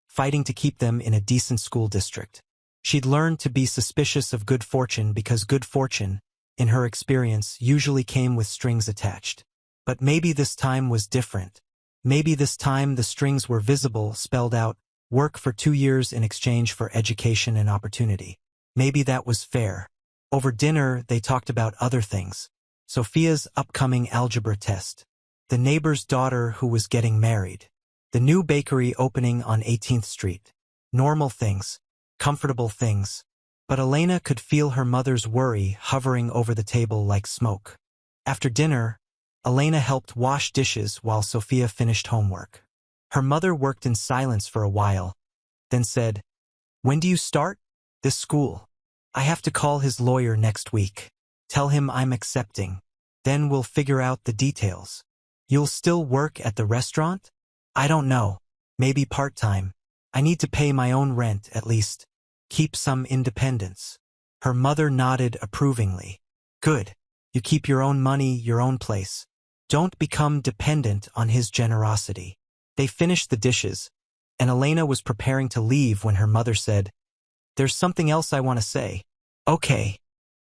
fighting to keep them in a decent school district. She'd learned to be suspicious of good fortune because good fortune, in her experience, usually came with strings attached. But maybe this time was different. Maybe this time the strings were visible, spelled out, work for 2 years in exchange for education and opportunity. Maybe that was fair. Over dinner, they talked about other things. Sophia's upcoming algebra test. The neighbor's daughter who was getting married. The new bakery opening on 18th Street. Normal things. Comfortable things. But Elena could feel her mother's worry hovering over the table like smoke. After dinner, Elena helped wash dishes while Sophia finished homework. Her mother worked in silence for a while, then said, "When do you start?" "This school. I have to call his lawyer next week. Tell him I'm accepting. Then we'll figure out the details." "You'll still work at the restaurant?" "I don't know. Maybe part-time. I need to pay my own rent at least. Keep some independence." Her mother nodded approvingly. "Good. You keep your own money, your own place. Don't become dependent on his generosity." They finished the dishes, and Elena was preparing to leave when her mother said, "There's something else I want to say." "Okay.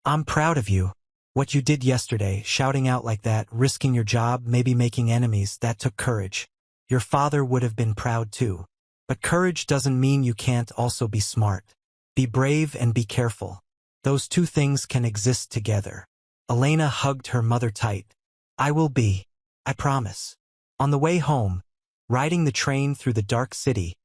I'm proud of you. What you did yesterday, shouting out like that, risking your job, maybe making enemies, that took courage. Your father would have been proud too. But courage doesn't mean you can't also be smart. Be brave and be careful. Those 2 things can exist together." Elena hugged her mother tight. "I will be. I promise." On the way home, riding the train through the dark city,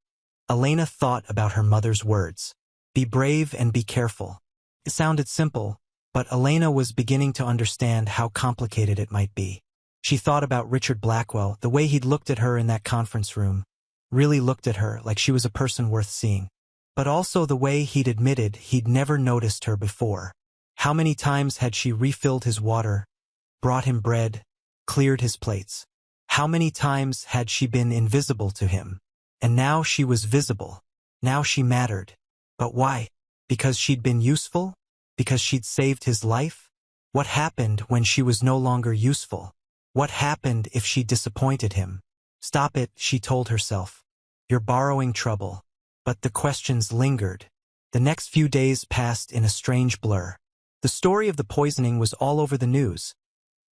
Elena thought about her mother's words. Be brave and be careful. It sounded simple, but Elena was beginning to understand how complicated it might be. She thought about Richard Blackwell, the way he'd looked at her in that conference room, really looked at her like she was a person worth seeing. But also the way he'd admitted he'd never noticed her before. How many times had she refilled his water, brought him bread, cleared his plates? How many times had she been invisible to him? And now she was visible. Now she mattered. But why? Because she'd been useful? Because she'd saved his life? What happened when she was no longer useful? What happened if she disappointed him? Stop it, she told herself. You're borrowing trouble. But the questions lingered. The next few days passed in a strange blur. The story of the poisoning was all over the news.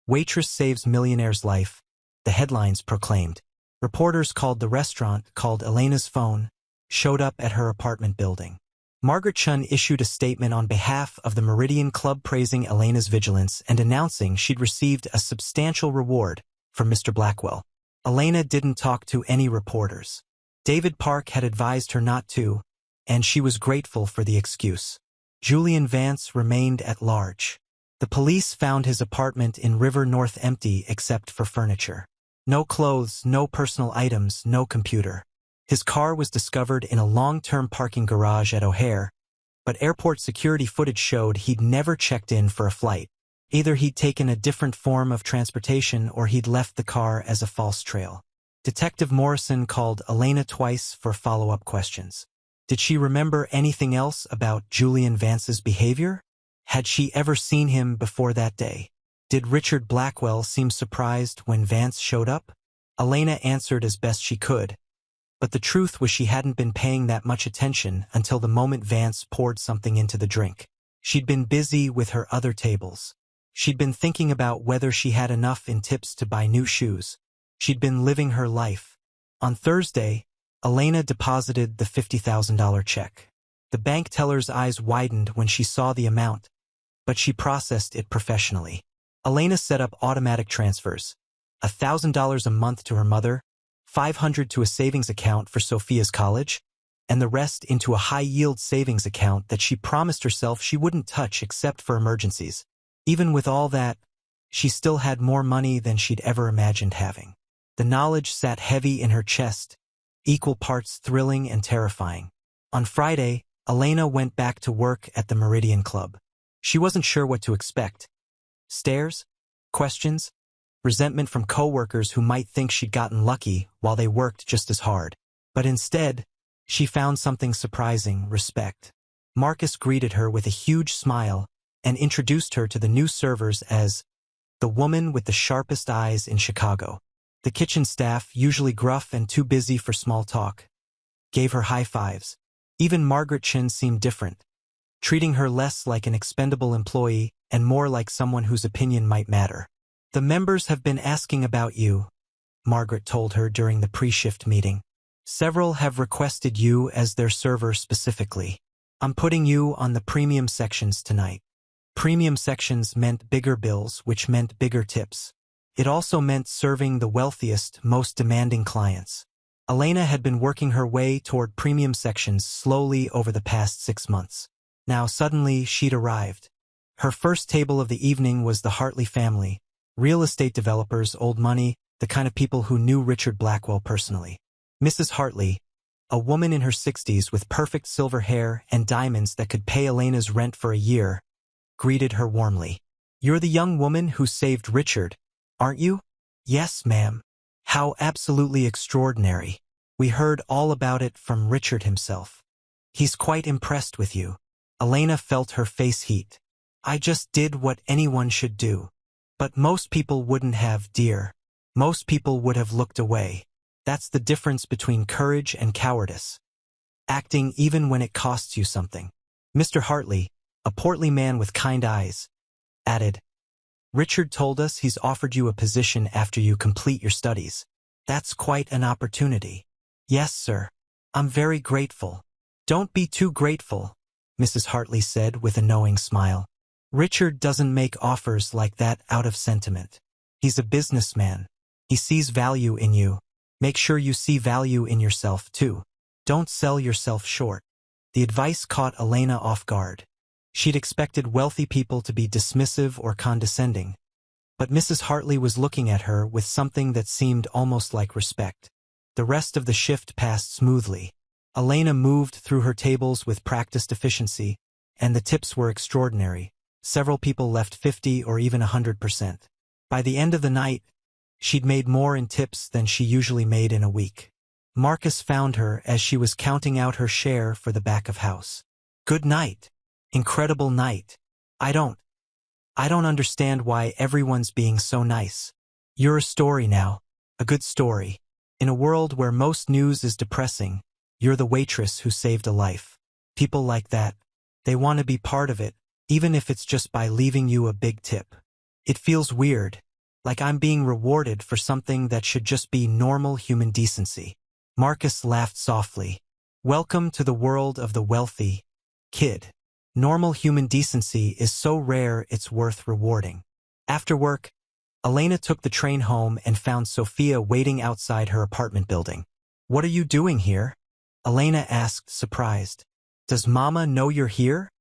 Waitress saves millionaire's life, the headlines proclaimed. Reporters called the restaurant, called Elena's phone, showed up at her apartment building. Margaret Chun issued a statement on behalf of the Meridian Club praising Elena's vigilance and announcing she'd received a substantial reward from Mr. Blackwell. Elena didn't talk to any reporters. David Park had advised her not to, and she was grateful for the excuse. Julian Vance remained at large. The police found his apartment in River North empty except for furniture. No clothes, no personal items, no computer. His car was discovered in a long-term parking garage at O'Hare, but airport security footage showed he'd never checked in for a flight. Either he'd taken a different form of transportation or he'd left the car as a false trail. Detective Morrison called Elena twice for follow-up questions. Did she remember anything else about Julian Vance's behavior? Had she ever seen him before that day? Did Richard Blackwell seem surprised when Vance showed up? Elena answered as best she could, but the truth was she hadn't been paying that much attention until the moment Vance poured something into the drink. She'd been busy with her other tables. She'd been thinking about whether she had enough in tips to buy new shoes. She'd been living her life. On Thursday, Elena deposited the $50,000 check. The bank teller's eyes widened when she saw the amount, but she processed it professionally. Elena set up automatic transfers, $1,000 a month to her mother, $500 to a savings account for Sophia's college, and the rest into a high-yield savings account that she promised herself she wouldn't touch except for emergencies. Even with all that, She still had more money than she'd ever imagined having. The knowledge sat heavy in her chest, equal parts thrilling and terrifying. On Friday, Elena went back to work at the Meridian Club. She wasn't sure what to expect. Stares? Questions? Resentment from coworkers who might think she'd gotten lucky while they worked just as hard. But instead, she found something surprising: respect. Marcus greeted her with a huge smile and introduced her to the new servers as the woman with the sharpest eyes in Chicago. The kitchen staff, usually gruff and too busy for small talk, gave her high fives. Even Margaret Chin seemed different, treating her less like an expendable employee and more like someone whose opinion might matter. "The members have been asking about you," Margaret told her during the pre-shift meeting. "Several have requested you as their server specifically. I'm putting you on the premium sections tonight." Premium sections meant bigger bills, which meant bigger tips. It also meant serving the wealthiest, most demanding clients. Elena had been working her way toward premium sections slowly over the past 6 months. Now suddenly she'd arrived. Her first table of the evening was the Hartley family, real estate developers, old money, the kind of people who knew Richard Blackwell personally. Mrs. Hartley, a woman in her 60s with perfect silver hair and diamonds that could pay Elena's rent for a year, greeted her warmly. "You're the young woman who saved Richard, aren't you?" "Yes, ma'am." "How absolutely extraordinary. We heard all about it from Richard himself. He's quite impressed with you." Elena felt her face heat. "I just did what anyone should do." "But most people wouldn't have, dear. Most people would have looked away. That's the difference between courage and cowardice. Acting even when it costs you something." Mr. Hartley, a portly man with kind eyes, added, "Richard told us he's offered you a position after you complete your studies. That's quite an opportunity." "Yes, sir. I'm very grateful." "Don't be too grateful," Mrs. Hartley said with a knowing smile. "Richard doesn't make offers like that out of sentiment. He's a businessman. He sees value in you. Make sure you see value in yourself, too. Don't sell yourself short." The advice caught Elena off guard. She'd expected wealthy people to be dismissive or condescending, but Mrs. Hartley was looking at her with something that seemed almost like respect. The rest of the shift passed smoothly. Elena moved through her tables with practiced efficiency, and the tips were extraordinary. Several people left 50 or even 100%. By the end of the night, she'd made more in tips than she usually made in a week. Marcus found her as she was counting out her share for the back of house. "Good night. Incredible night. I don't understand why everyone's being so nice. You're a story now. A good story. In a world where most news is depressing, you're the waitress who saved a life. People like that, they want to be part of it, even if it's just by leaving you a big tip. It feels weird, like I'm being rewarded for something that should just be normal human decency." Marcus laughed softly. "Welcome to the world of the wealthy, kid. Normal human decency is so rare it's worth rewarding." After work, Elena took the train home and found Sophia waiting outside her apartment building. "What are you doing here?" Elena asked, surprised. "Does Mama know you're here?"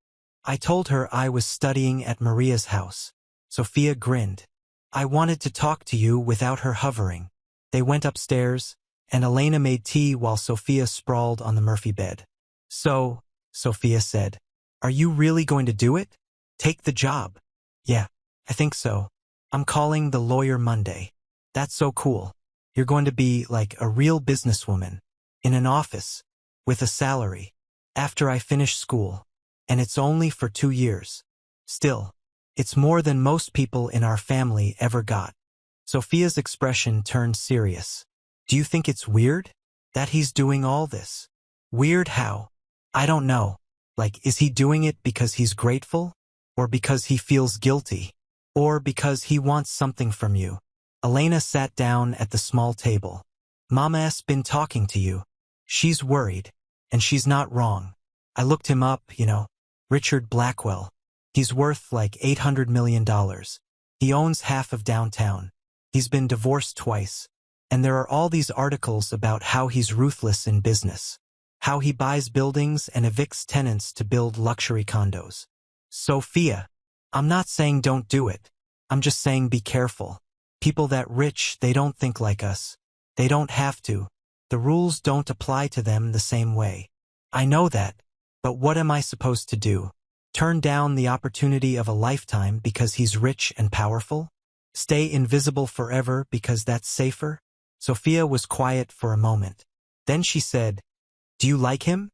"I told her I was studying at Maria's house." Sophia grinned. "I wanted to talk to you without her hovering." They went upstairs, and Elena made tea while Sophia sprawled on the Murphy bed. "So," Sophia said, "are you really going to do it? Take the job?" "Yeah, I think so. I'm calling the lawyer Monday." "That's so cool. You're going to be like a real businesswoman, in an office, with a salary, after I finish school. And it's only for 2 years. Still, it's more than most people in our family ever got." Sophia's expression turned serious. "Do you think it's weird that he's doing all this?" "Weird how?" "I don't know. Like, is he doing it because he's grateful? Or because he feels guilty? Or because he wants something from you?" Elena sat down at the small table. "Mama's been talking to you. She's worried, and she's not wrong. I looked him up, Richard Blackwell. He's worth like $800 million. He owns half of downtown. He's been divorced twice. And there are all these articles about how he's ruthless in business. How he buys buildings and evicts tenants to build luxury condos." "Sophia, I'm not saying don't do it. I'm just saying be careful. People that rich, they don't think like us. They don't have to. The rules don't apply to them the same way. I know that. But what am I supposed to do? Turn down the opportunity of a lifetime because he's rich and powerful? Stay invisible forever because that's safer? Sophia was quiet for a moment. Then she said, "Do you like him?"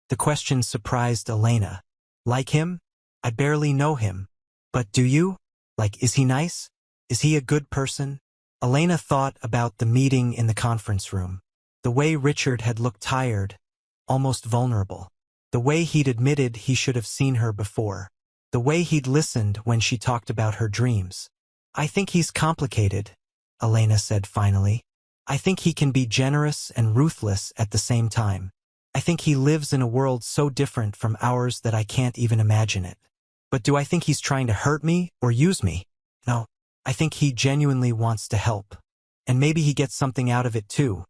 The question surprised Elena. Like him? I barely know him. But do you? Like, is he nice? Is he a good person? Elena thought about the meeting in the conference room. The way Richard had looked tired, almost vulnerable. The way he'd admitted he should have seen her before. The way he'd listened when she talked about her dreams. I think he's complicated, Elena said finally. I think he can be generous and ruthless at the same time. I think he lives in a world so different from ours that I can't even imagine it. But do I think he's trying to hurt me or use me? No. I think he genuinely wants to help. And maybe he gets something out of it too.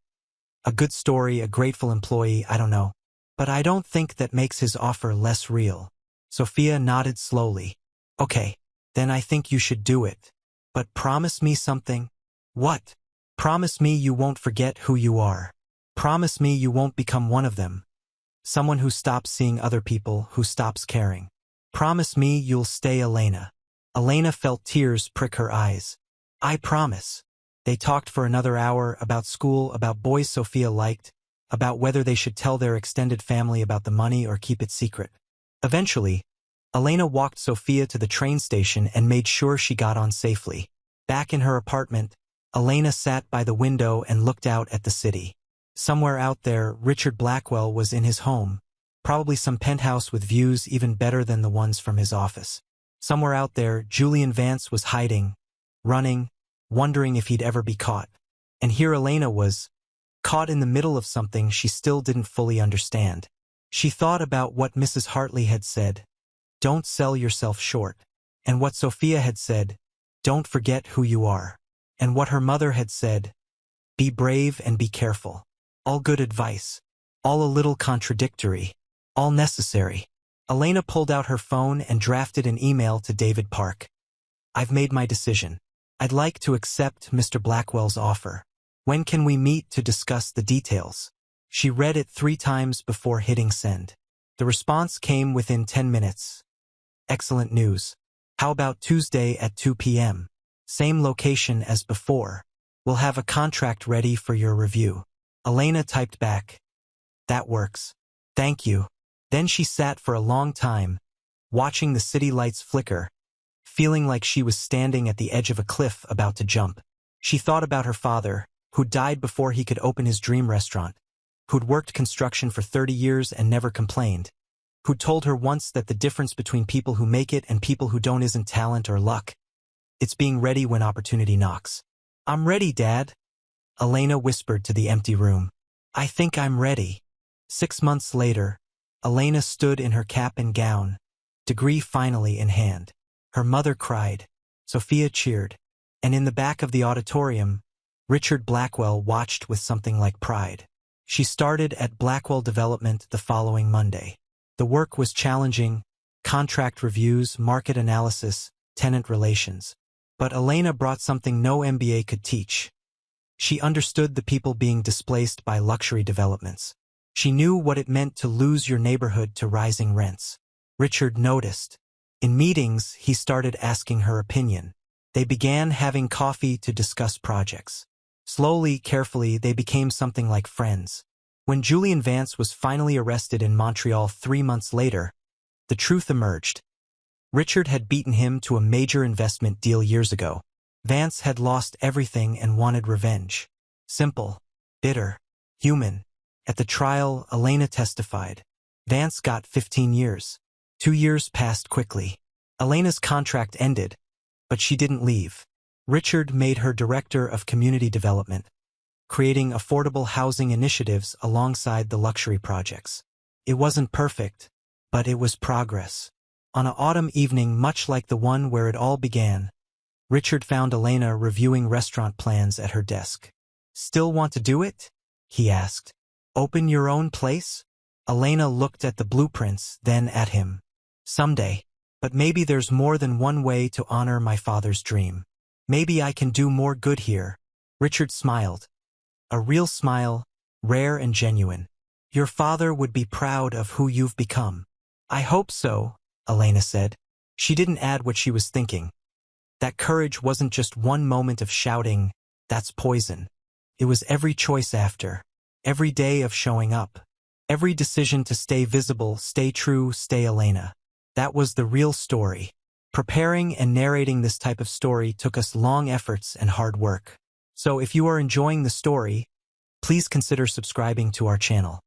A good story, a grateful employee, I don't know. But I don't think that makes his offer less real. Sophia nodded slowly. Okay, then I think you should do it. But promise me something. What? Promise me you won't forget who you are. Promise me you won't become one of them. Someone who stops seeing other people, who stops caring. Promise me you'll stay Elena. Elena felt tears prick her eyes. I promise. They talked for another hour about school, about boys Sophia liked, about whether they should tell their extended family about the money or keep it secret. Eventually, Elena walked Sophia to the train station and made sure she got on safely. Back in her apartment, Elena sat by the window and looked out at the city. Somewhere out there, Richard Blackwell was in his home, probably some penthouse with views even better than the ones from his office. Somewhere out there, Julian Vance was hiding, running, wondering if he'd ever be caught. And here Elena was, caught in the middle of something she still didn't fully understand. She thought about what Mrs. Hartley had said, "Don't sell yourself short," and what Sophia had said, "Don't forget who you are," and what her mother had said, "Be brave and be careful." All good advice, all a little contradictory, all necessary. Elena pulled out her phone and drafted an email to David Park. I've made my decision. I'd like to accept Mr. Blackwell's offer. When can we meet to discuss the details? She read it 3 times before hitting send. The response came within 10 minutes. Excellent news. How about Tuesday at 2 p.m.? Same location as before. We'll have a contract ready for your review. Elena typed back. That works. Thank you. Then she sat for a long time, watching the city lights flicker, feeling like she was standing at the edge of a cliff about to jump. She thought about her father, who'd died before he could open his dream restaurant, who'd worked construction for 30 years and never complained, who'd told her once that the difference between people who make it and people who don't isn't talent or luck. It's being ready when opportunity knocks. I'm ready, Dad. Elena whispered to the empty room. I think I'm ready. 6 months later, Elena stood in her cap and gown, degree finally in hand. Her mother cried. Sophia cheered. And in the back of the auditorium, Richard Blackwell watched with something like pride. She started at Blackwell Development the following Monday. The work was challenging: contract reviews, market analysis, tenant relations. But Elena brought something no MBA could teach. She understood the people being displaced by luxury developments. She knew what it meant to lose your neighborhood to rising rents. Richard noticed. In meetings, he started asking her opinion. They began having coffee to discuss projects. Slowly, carefully, they became something like friends. When Julian Vance was finally arrested in Montreal 3 months later, the truth emerged. Richard had beaten him to a major investment deal years ago. Vance had lost everything and wanted revenge. Simple, bitter, human. At the trial, Elena testified. Vance got 15 years. 2 years passed quickly. Elena's contract ended, but she didn't leave. Richard made her director of community development, creating affordable housing initiatives alongside the luxury projects. It wasn't perfect, but it was progress. On an autumn evening much like the one where it all began, Richard found Elena reviewing restaurant plans at her desk. Still want to do it? He asked. Open your own place? Elena looked at the blueprints, then at him. Someday. But maybe there's more than one way to honor my father's dream. Maybe I can do more good here. Richard smiled. A real smile, rare and genuine. Your father would be proud of who you've become. I hope so, Elena said. She didn't add what she was thinking. That courage wasn't just one moment of shouting, "That's poison." It was every choice after, every day of showing up, every decision to stay visible, stay true, stay Elena. That was the real story. Preparing and narrating this type of story took us long efforts and hard work. So if you are enjoying the story, please consider subscribing to our channel.